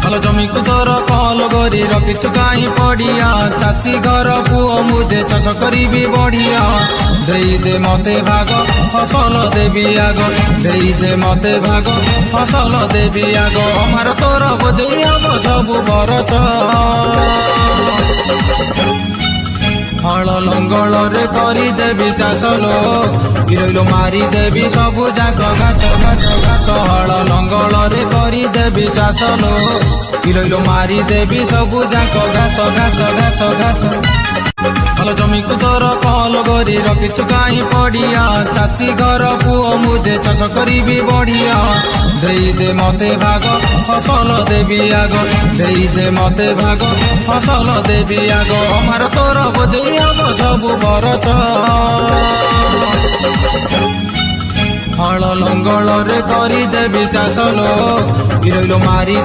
ଭଲ ଜମିକୁ ତୋର କଲ କରି ରଖିଛୁ କାହିଁ ପଡ଼ିଆ ଚାଷୀ ଘର ପୁଅ ମୁझे ଚାଷ କରିବି ବଢିଆ ଦେଇଦେ ମତେ ଭାଗ ଫସଲ ଦେବି ଆଗ ଦେଇଦେ ମତେ ଭାଗ ଫସଲ ଦେବି ଆଗ ଆମର ତୋର ବୋଝେଇ ହବ ସବୁ ବରଷ ହଳ ଲଙ୍ଗଳରେ କରିଦେବି ଚାଷ ଲୋ ବିରଇଲୋ ମାରିଦେବି ସବୁ ଯାକ ଘାସ ଘାସ ଘାସ ହଳ ଲଙ୍ଗଳରେ କରିଦେବି ଚାଷ ଲୋ ବିରଇଲୋ ମାରିଦେବି ସବୁ ଯାକ ଘାସ ଘାସ ଘାସ ଘାସ ଭଲ ଜମିକୁ ତୋର କଲ କରି ରଖିଛୁ କାହିଁ ପଡ଼ିଆ ଚାଷୀ ଘର ପୁଅ ମୁझे ଚାଷ କରିବି ବଢିଆ ଦେଇଦେ ମତେ ଭାଗ ଫସଲ ଦେବି ଆଗ ଦେଇଦେ ମତେ ଭାଗ ଫସଲ ଦେବି ଆଗ ଆମର ତୋର ବୋଝେଇ ହବ ସବୁ ବରଷ ହଳ ଲଙ୍ଗଳରେ କରିଦେବି ଚାଷ ଲୋ ବିରଇଲୋ ମାରି